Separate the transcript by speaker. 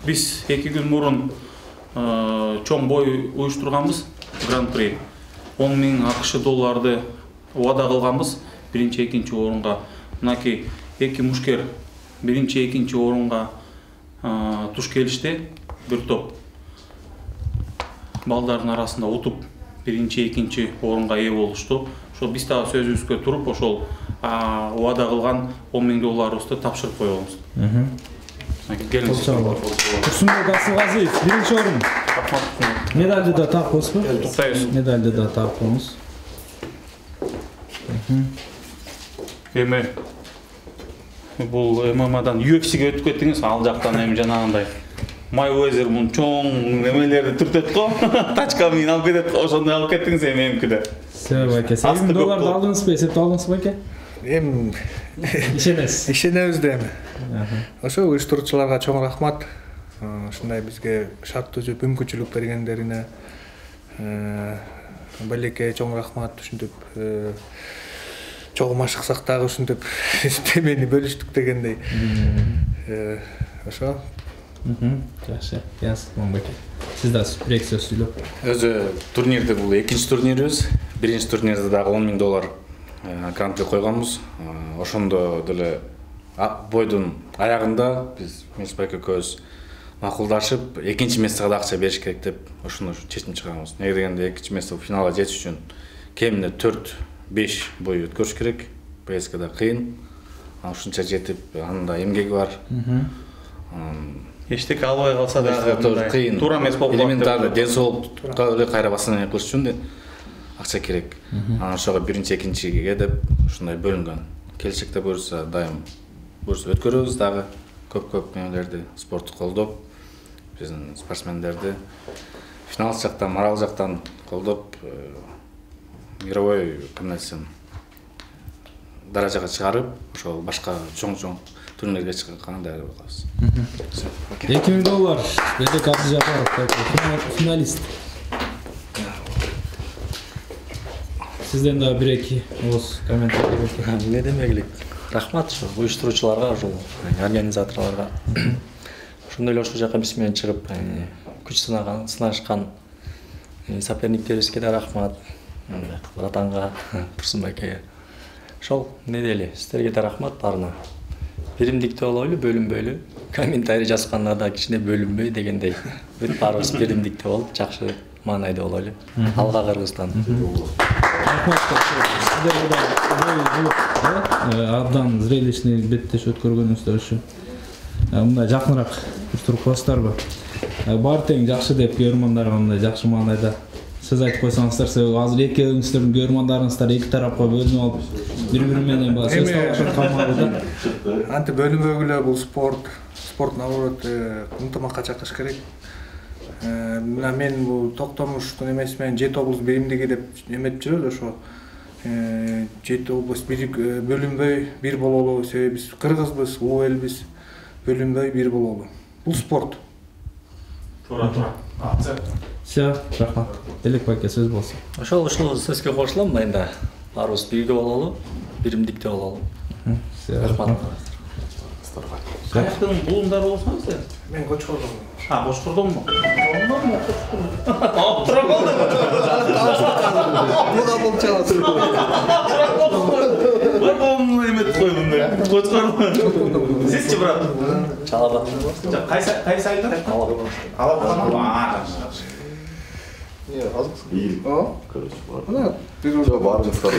Speaker 1: Biz 2 gün murun çoğun boy uyuşturganбыз Гран-при. 10.000 AQSh dollарды вада кылганбыз. Birinci, ikinci orunga. Mınaki 2 mушкер birinci, ikinci orunga tuş kelişti. Bir top балдардын арасында утуп birinci, ikinci orunga ээ болушту. Ошол биз дагы сөзүбүзгө туруп ошол вада кылган 10.000 долларыбызды тапшырып коебуз.
Speaker 2: Турсунбек Асылгазиев, биринчи орун. Медалды да тапкансызбы? Медалды да тапкансыз.
Speaker 1: Эми бул ММАдан UFC'ге өтүп кеттиңиз, ал жактан эми жанагындай Майвезер мун чоң немелерди түртөт го, тачка менен алып кетет, ошондой алып кеттиңиз эми эмкиде.
Speaker 2: Себеп аке, 8 долларды алдыңызбы, эсептеп алдыңызбы аке?
Speaker 3: Эми ишенебиз да эми. Ошо уюштуруучуларга чоң рахмат. Ушундай бизге шарт түзүп мүмкүнчүлүк бергендерине балеке чоң рахмат. Ушинтип чогум ашыксак дагы ушинтип темени бөлүштүк дегендей. Ошо.
Speaker 2: Жакшы, яс, Момбеке. Сиз да бирок сөз сүйлөп.
Speaker 4: Өзү турнирди бул экинчи турнирибиз. Биринчи турнирде дагы 10.000 доллар гран-при койгонбуз. Ошондо деле бойдун аягында биз Мешбек экөөбүз макулдашып, экинчи месттеге да акча бериш керек деп ошону чечим чыгарганбыз. Неге дегенде экинчи месте финалга жетиш үчүн кеминде 4-5 бой өткөрүш керек. БСК да кыйын. Ушунча жетип, анын да эмгеги бар.
Speaker 1: Эчтеке албай калса да
Speaker 4: кыйын.
Speaker 1: Туура эмес болуп калат.
Speaker 4: Элементарный денсаулыкка эле кайра восстановление кылыш үчүн акча керек. Ошого биринчи, экинчиге деп ушундай бөлүнгөн. Келечекте буюрса дайым өткөрөбүз дагы көп нелерди, спортту колдоп, биздин спортсмендерди финалчы жактан, морал жактан колдоп, мировой кемнесин даражага чыгарып, ошол башка чоң турнирге чыкканга даярдап калабыз.
Speaker 2: 2000 доллар Бедек Абдыжапаров, финалист. Сизден да бир-эки ооз комментарий берсеңиз.
Speaker 5: Не демегилик? Рахмат уюштуруучуларга, ошол организаторлорго. Ошондой эле ушул жака биз менен чыгып, күч сынашкан соперниктерибизге да рахмат. Атанга, Турсунбекке. Ошол не дейли, сиздерге да рахмат баарына. Биримдикте болойлу, бөлүнбөйлү. Комментарий жазганда да кичине бөлүнбөй дегендей. Бүт баарыбыз биримдикте болуп, жакшы маанайда болойлу. Алга Кыргызстан.
Speaker 2: Абдан зрелищный беттеш өткөргөнүңүздөр үчүн. Мындай жакыныраак туруп коесуздарбы? Баары тең жакшы деп көрөрмандарга мындай жакшы маанайда сөз айтып койсоңуздар, себеби азыр экөөңүздөрдүн көрөрмандарыңыздар эки тарапка бөлүнүп алып, бири-бири менен сөз талашып калмагыла да.
Speaker 3: Анты бөлүнбөгүлө бул спорт наоборот ынтымакка чакырыш керек. Мына мен бул токтомуштун эмеси менен жети облус биримдиги деп эметип жүрөбүз, ошо жети облус бөлүнбөй бир бололу, себеби биз кыргызбыз, улуу элбиз, бөлүнбөй бир бололу. Бул спорт.
Speaker 1: Туура.
Speaker 2: Все, рахмат. Элек баке сөз болсун.
Speaker 5: Ошол сөзгө кошулам, мен да баарыбыз бирге бололу, биримдикте бололу. Рахмат.
Speaker 1: Каяктын булундары болсоңуз сен?
Speaker 3: Мен Кочкордон.
Speaker 1: Кочкордонбу? Тура болду.
Speaker 3: Буга болчабыз.
Speaker 1: Бар болумду эметип койгондой. Кочкордон. Сизчи, брат?
Speaker 5: Чалабат.
Speaker 1: Кайсы айылда? Алабат.
Speaker 6: Не, азык.
Speaker 3: Короче, бар.